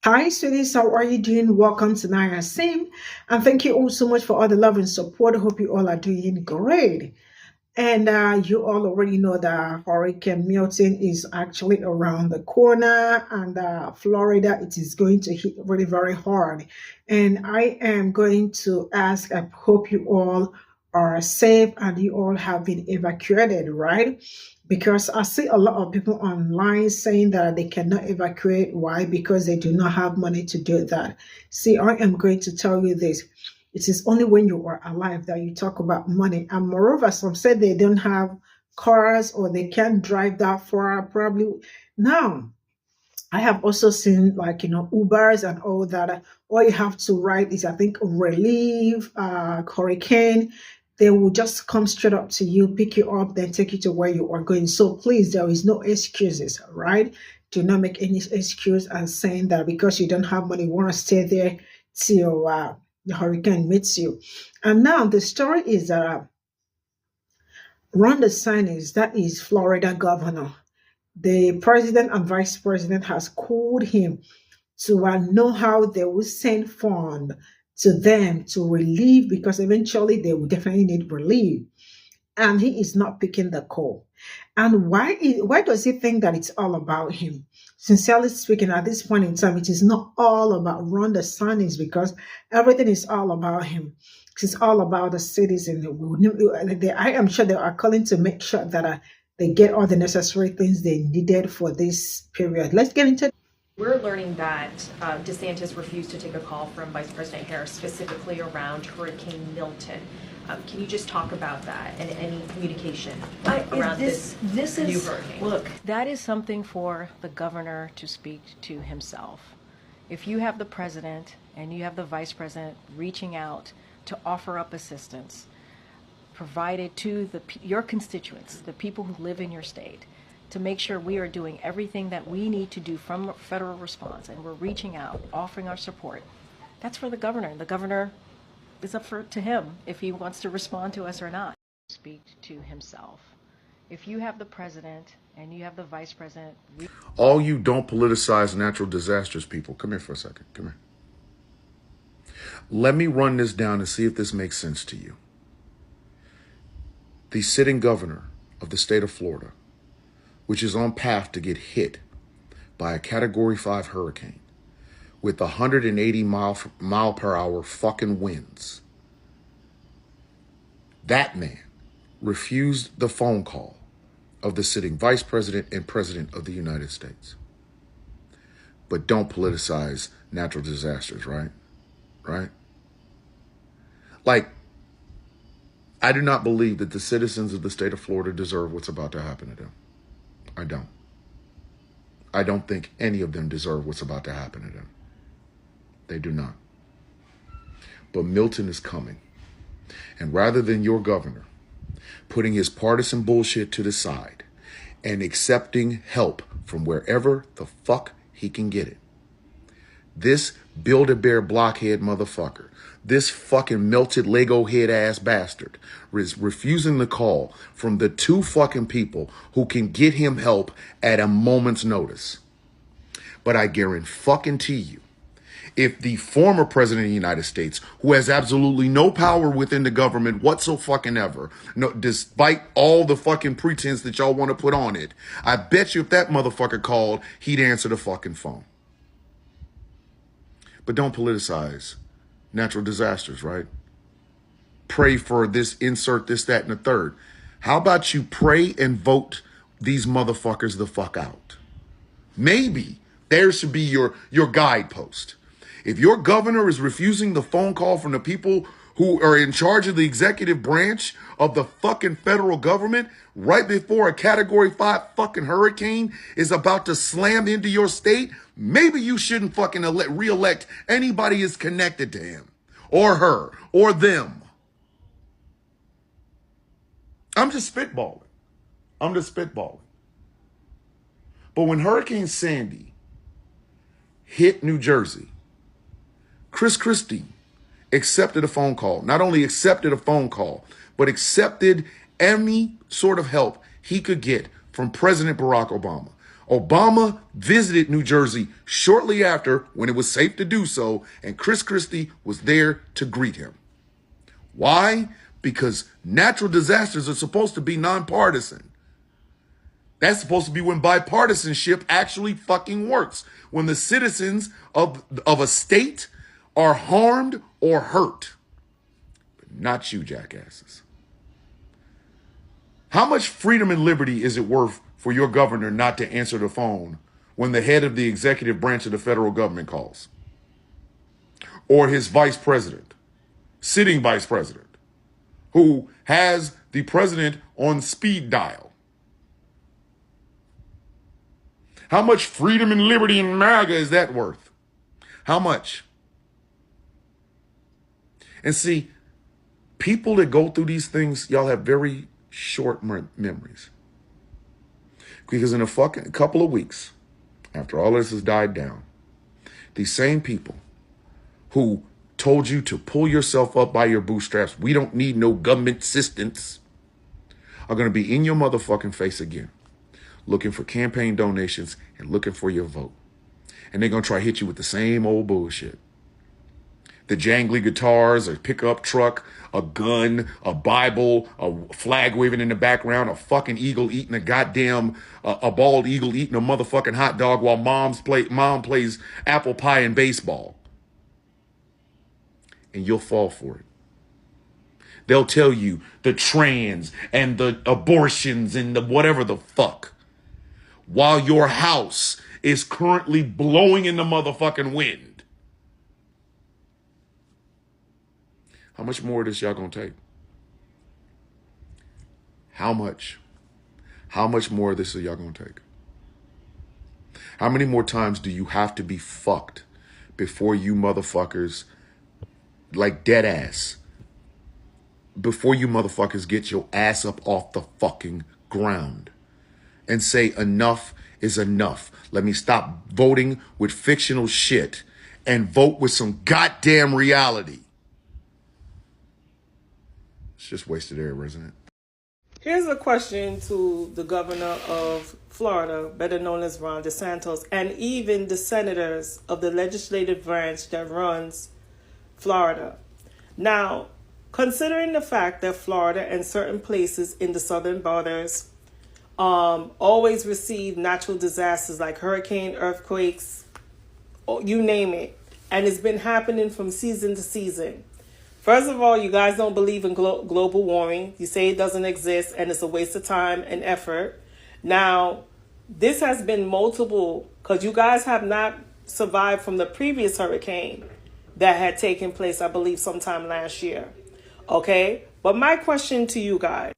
Hi, sweeties. How are you doing? Welcome to Naya Sim. And thank you all so much for all the love and support. I hope you all are doing great. And you all already know that Hurricane Milton is actually around the corner, and Florida, it is going to hit really very hard. And I am going to ask, I hope you all are safe and you all have been evacuated, right? Because I see a lot of people online saying that they cannot evacuate. Why? Because they do not have money to do that. See, I am going to tell you this. It is only when you are alive that you talk about money. And moreover, some said they don't have cars or they can't drive that far. Probably now, I have also seen Ubers and all that. All you have to write is, I think, relief, hurricane. They will just come straight up to you, pick you up, then take you to where you are going. So please, there is no excuses, right? Do not make any excuse and saying that because you don't have money, you want to stay there till the hurricane meets you. And now the story is that Ron DeSantis, that is Florida governor, the president and vice president has called him to know how they will send fund to them to relieve because eventually they will definitely need relief, and he is not picking the call. And why does he think that it's all about him? Sincerely speaking, at this point in time, it is not all about Ron DeSantis because everything is all about him. It's all about the citizens. I am sure they are calling to make sure that they get all the necessary things they needed for this period. Let's get into. We're learning that DeSantis refused to take a call from Vice President Harris specifically around Hurricane Milton. Can you just talk about that and any communication around this new hurricane? Look, that is something for the governor to speak to himself. If you have the president and you have the vice president reaching out to offer up assistance provided to your constituents, the people who live in your state, to make sure we are doing everything that we need to do from a federal response, and we're reaching out, offering our support. That's for the governor. The governor is up to him if he wants to respond to us or not. Speak to himself. If you have the president and you have the vice president. All you don't politicize natural disasters people, come here for a second. Come here. Let me run this down and see if this makes sense to you. The sitting governor of the state of Florida, which is on path to get hit by a Category 5 hurricane with 180 mile per hour fucking winds. That man refused the phone call of the sitting vice president and president of the United States. But don't politicize natural disasters, right? Right? Like, I do not believe that the citizens of the state of Florida deserve what's about to happen to them. I don't. I don't think any of them deserve what's about to happen to them. They do not. But Milton is coming. And rather than your governor putting his partisan bullshit to the side and accepting help from wherever the fuck he can get it, this Build-A-Bear blockhead motherfucker, this fucking melted Lego head ass bastard is refusing the call from the two fucking people who can get him help at a moment's notice. But I guarantee you, if the former president of the United States, who has absolutely no power within the government whatsoever, no, despite all the fucking pretense that y'all want to put on it, I bet you if that motherfucker called, he'd answer the fucking phone. But don't politicize natural disasters, right? Pray for this, insert this, that, and the third. How about you pray and vote these motherfuckers the fuck out? Maybe there should be your guidepost. If your governor is refusing the phone call from the people who are in charge of the executive branch of the fucking federal government right before a Category 5 fucking hurricane is about to slam into your state, maybe you shouldn't fucking re-elect anybody is connected to him or her or them. I'm just spitballing. But when Hurricane Sandy hit New Jersey, Chris Christie accepted a phone call. Not only accepted a phone call, but accepted any sort of help he could get from President Barack Obama. Obama visited New Jersey shortly after when it was safe to do so, and Chris Christie was there to greet him. Why? Because natural disasters are supposed to be nonpartisan. That's supposed to be when bipartisanship actually fucking works. When the citizens of a state are harmed or hurt. But not you, jackasses. How much freedom and liberty is it worth for your governor not to answer the phone when the head of the executive branch of the federal government calls? Or his vice president, sitting vice president, who has the president on speed dial? How much freedom and liberty in MAGA is that worth? How much? And see, people that go through these things, y'all have very short memories. Because in a fucking couple of weeks, after all this has died down, these same people who told you to pull yourself up by your bootstraps, we don't need no government assistance, are going to be in your motherfucking face again, looking for campaign donations and looking for your vote. And they're going to try to hit you with the same old bullshit. The jangly guitars, a pickup truck, a gun, a Bible, a flag waving in the background, a fucking eagle eating a goddamn, a bald eagle eating a motherfucking hot dog while mom plays apple pie and baseball. And you'll fall for it. They'll tell you the trans and the abortions and the whatever the fuck, while your house is currently blowing in the motherfucking wind. How much more of this y'all gonna take? How much? How much more of this are y'all gonna take? How many more times do you have to be fucked before you motherfuckers, like dead ass, before you motherfuckers get your ass up off the fucking ground and say enough is enough? Let me stop voting with fictional shit and vote with some goddamn reality. It's just wasted air, isn't it? Here's a question to the governor of Florida, better known as Ron DeSantis, and even the senators of the legislative branch that runs Florida. Now, considering the fact that Florida and certain places in the southern borders always receive natural disasters like hurricane, earthquakes, you name it, and it's been happening from season to season. First of all, you guys don't believe in global warming. You say it doesn't exist and it's a waste of time and effort. Now, this has been multiple, because you guys have not survived from the previous hurricane that had taken place, I believe, sometime last year. Okay? But my question to you guys.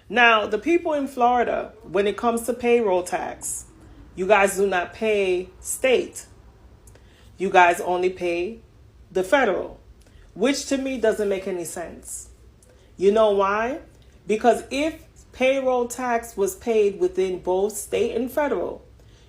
Now, the people in Florida, when it comes to payroll tax, you guys do not pay state. You guys only pay the federal, which to me doesn't make any sense. You know why? Because if payroll tax was paid within both state and federal,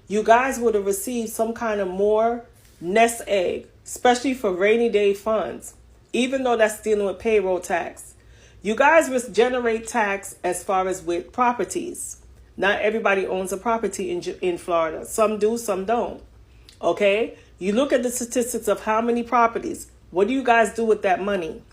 you guys would have received some kind of more nest egg, especially for rainy day funds, even though that's dealing with payroll tax. You guys must generate tax as far as with properties. Not everybody owns a property in Florida. Some do, some don't. Okay? You look at the statistics of how many properties. What do you guys do with that money?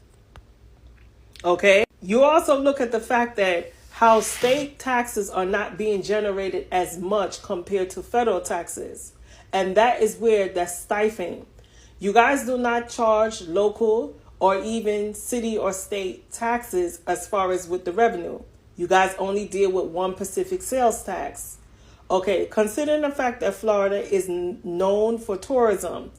Okay? You also look at the fact that how state taxes are not being generated as much compared to federal taxes. And that is where that's stifling. You guys do not charge local or even city or state taxes as far as with the revenue. You guys only deal with one Pacific sales tax. Okay, considering the fact that Florida is known for tourism,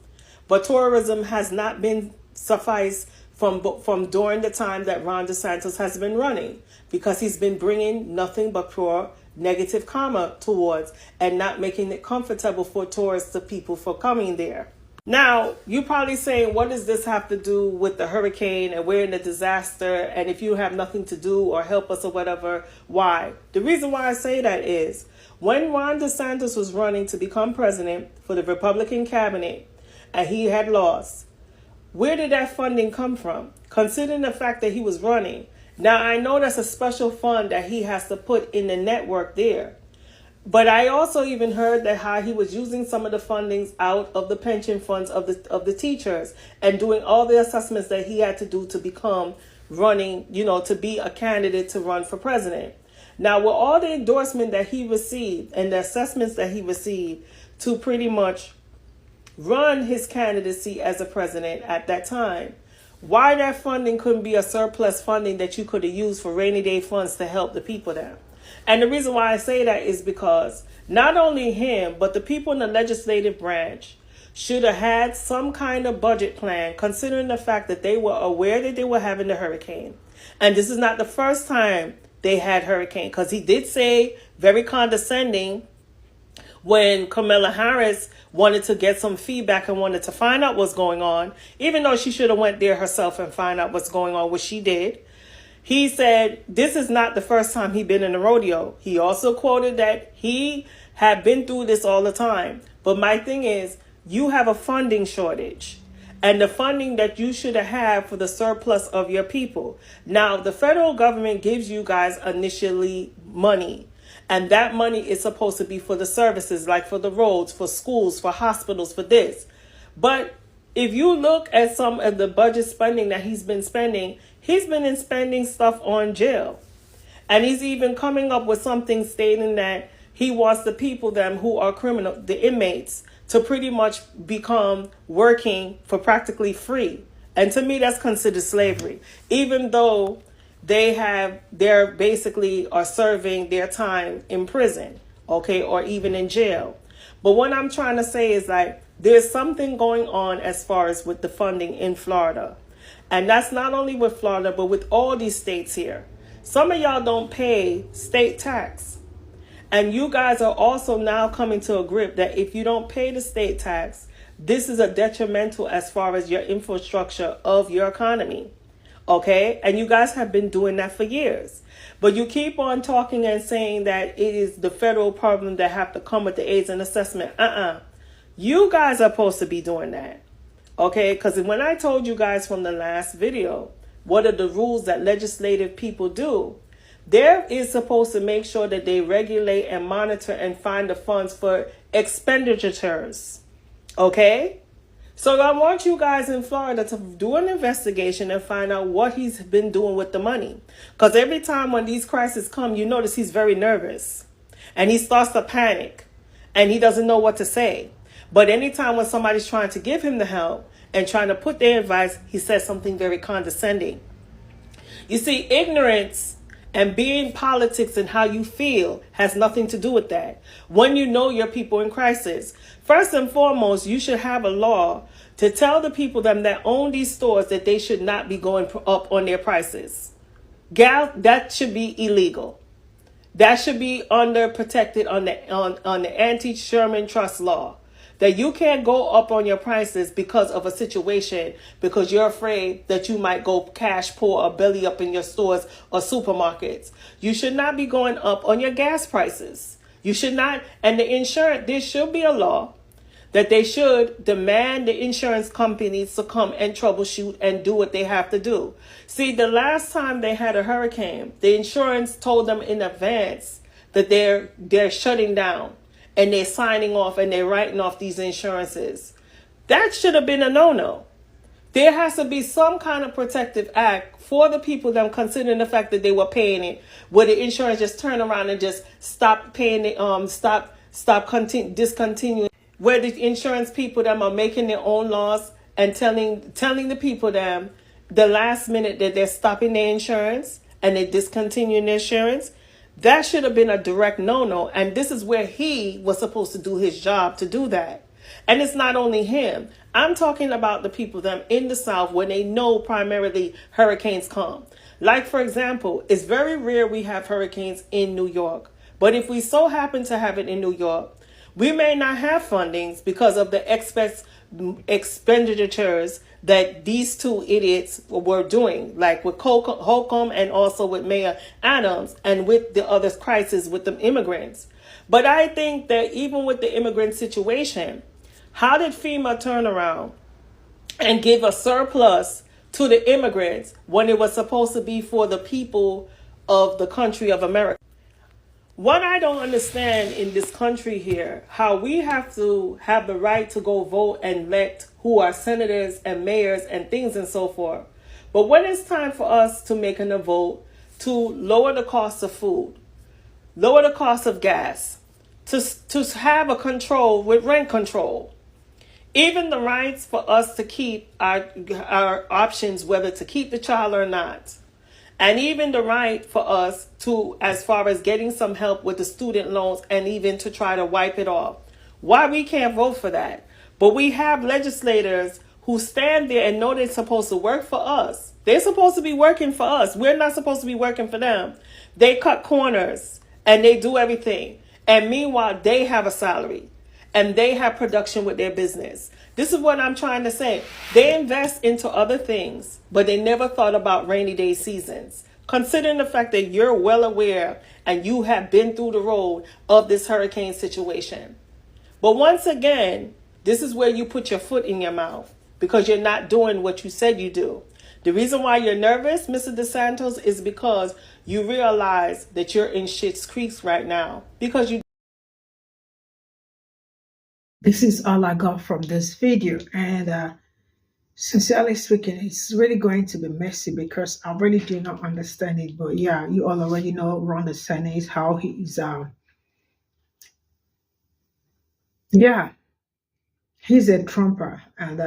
but tourism has not been suffice from during the time that Ron DeSantis has been running, because he's been bringing nothing but pure negative karma towards and not making it comfortable for tourists, the people for coming there. Now, you're probably saying, what does this have to do with the hurricane and we're in a disaster? And if you have nothing to do or help us or whatever, why? The reason why I say that is when Ron DeSantis was running to become president for the Republican cabinet and he had lost, where did that funding come from? Considering the fact that he was running. Now, I know that's a special fund that he has to put in the network there. But I also even heard that how he was using some of the fundings out of the pension funds of the teachers and doing all the assessments that he had to do to become running, to be a candidate to run for president. Now, with all the endorsement that he received and the assessments that he received to pretty much run his candidacy as a president at that time, why that funding couldn't be a surplus funding that you could have used for rainy day funds to help the people there? And the reason why I say that is because not only him, but the people in the legislative branch should have had some kind of budget plan, considering the fact that they were aware that they were having the hurricane. And this is not the first time they had hurricane, because he did say very condescending when Kamala Harris wanted to get some feedback and wanted to find out what's going on, even though she should have went there herself and find out what's going on, which she did. He said this is not the first time he'd been in a rodeo. He also quoted that he had been through this all the time. But my thing is, you have a funding shortage. And the funding that you should have for the surplus of your people. Now, the federal government gives you guys initially money. And that money is supposed to be for the services, like for the roads, for schools, for hospitals, for this. But if you look at some of the budget spending that he's been spending spending stuff on jail. And he's even coming up with something stating that he wants the people them who are criminal, the inmates, to pretty much become working for practically free. And to me, that's considered slavery, even though they're basically are serving their time in prison, okay, or even in jail. But what I'm trying to say is like, there's something going on as far as with the funding in Florida. And that's not only with Florida, but with all these states here. Some of y'all don't pay state tax. And you guys are also now coming to a grip that if you don't pay the state tax, this is a detrimental as far as your infrastructure of your economy. Okay? And you guys have been doing that for years. But you keep on talking and saying that it is the federal problem that have to come with the aids and assessment. You guys are supposed to be doing that. Okay? Because when I told you guys from the last video, what are the rules that legislative people do? There is supposed to make sure that they regulate and monitor and find the funds for expenditures. Okay? So I want you guys in Florida to do an investigation and find out what he's been doing with the money. Because every time when these crises come, you notice he's very nervous. And he starts to panic. And he doesn't know what to say. But anytime when somebody's trying to give him the help and trying to put their advice, he says something very condescending. You see, ignorance and being politics and how you feel has nothing to do with that. When you know your people in crisis, first and foremost, you should have a law to tell the people that own these stores that they should not be going up on their prices. That should be illegal. That should be protected on the anti-Sherman Trust law. That you can't go up on your prices because of a situation, because you're afraid that you might go cash poor or belly up in your stores or supermarkets. You should not be going up on your gas prices. You should not, and the insurance, there should be a law that they should demand the insurance companies to come and troubleshoot and do what they have to do. See, the last time they had a hurricane, the insurance told them in advance that they're shutting down. And they're signing off and they're writing off these insurances. That should have been a no-no. There has to be some kind of protective act for the people that considering the fact that they were paying it, where the insurance just turn around and just stop paying it, discontinuing. Where the insurance people that are making their own laws and telling the people that the last minute that they're stopping their insurance and they discontinuing their insurance. That should have been a direct no-no. And this is where he was supposed to do his job to do that. And it's not only him. I'm talking about the people that in the South when they know primarily hurricanes come. Like, for example, it's very rare we have hurricanes in New York. But if we so happen to have it in New York, we may not have fundings because of the expenditures that these two idiots were doing, like with Holcomb and also with Mayor Adams and with the other crisis with the immigrants. But I think that even with the immigrant situation, how did FEMA turn around and give a surplus to the immigrants when it was supposed to be for the people of the country of America? What I don't understand in this country here, how we have to have the right to go vote and elect who are senators and mayors and things and so forth. But when it's time for us to make a vote to lower the cost of food, lower the cost of gas, to have a control with rent control, even the rights for us to keep our options, whether to keep the child or not, and even the right for us to, as far as getting some help with the student loans and even to try to wipe it off. Why we can't vote for that? But we have legislators who stand there and know they're supposed to work for us. They're supposed to be working for us. We're not supposed to be working for them. They cut corners and they do everything. And meanwhile, they have a salary and they have production with their business. This is what I'm trying to say. They invest into other things, but they never thought about rainy day seasons. Considering the fact that you're well aware and you have been through the road of this hurricane situation. But once again, this is where you put your foot in your mouth because you're not doing what you said you do. The reason why you're nervous, Mr. DeSantos, is because you realize that you're in shit's creeks right now because you. This is all I got from this video, and sincerely speaking, it's really going to be messy because I really do not understand it. But yeah, you all already know Ron DeSantis, how he is yeah, he's a Trumper, and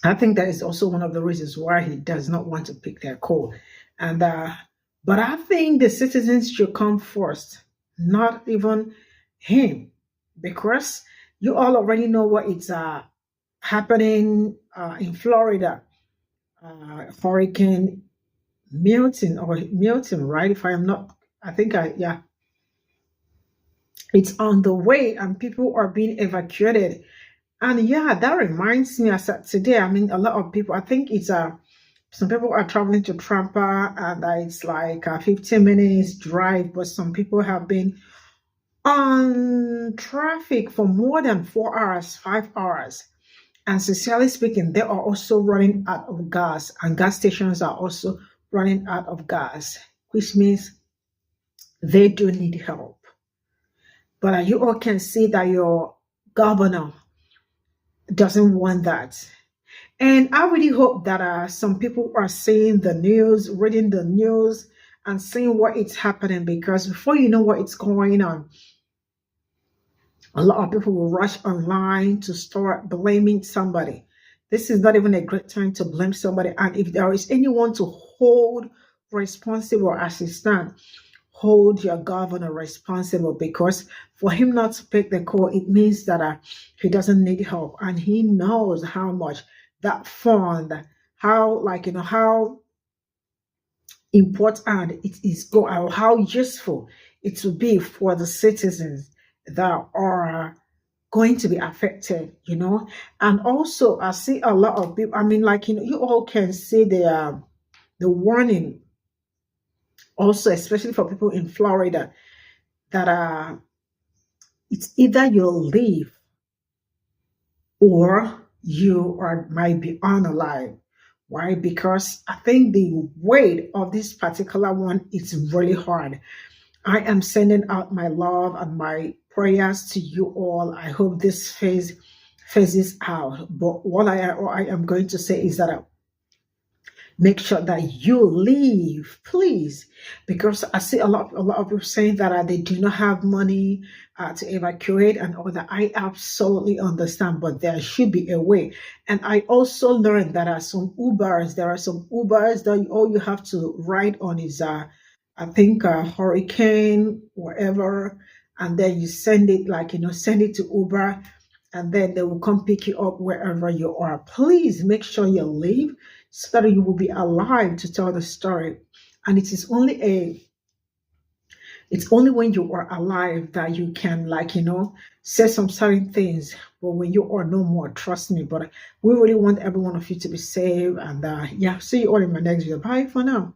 I think that is also one of the reasons why he does not want to pick that call. And but I think the citizens should come first, not even him, because you all already know what it's happening in Florida. Hurricane Milton, right? If I am not, I think yeah, it's on the way, and people are being evacuated. And yeah, that reminds me, as of today, I mean, a lot of people, I think it's some people are traveling to Tampa, and it's like a 15 minutes drive, but some people have been on traffic for more than 4 hours, 5 hours. And sincerely speaking, they are also running out of gas, and gas stations are also running out of gas, which means they do need help. But you all can see that your governor doesn't want that. And I really hope that some people are seeing the news, reading the news, and seeing what is happening, because before you know what is going on, a lot of people will rush online to start blaming somebody. This is not even a great time to blame somebody. And if there is anyone to hold responsible as it stands, hold your governor responsible, because for him not to pick the call, it means that he doesn't need help, and he knows how much that fund, how, like, how important it is, go out, how useful it will be for the citizens that are going to be affected. And also I see a lot of people, I mean, like, you all can see the warning also, especially for people in Florida, that it's either you'll leave or you might be unalive. Why? Because I think the weight of this particular one is really hard. I am sending out my love and my prayers to you all. I hope this phases out. But what I am going to say is that make sure that you leave, please, because I see a lot of people saying that they do not have money to evacuate and all that. I absolutely understand, but there should be a way. And I also learned that there are some Ubers that all you have to ride on is I think hurricane, whatever, and then you send it, like, send it to Uber, and then they will come pick you up wherever you are. Please make sure you leave so that you will be alive to tell the story. And it's only when you are alive that you can, like, say some certain things. But when you are no more, trust me. But we really want every one of you to be safe. And yeah, see you all in my next video. Bye for now.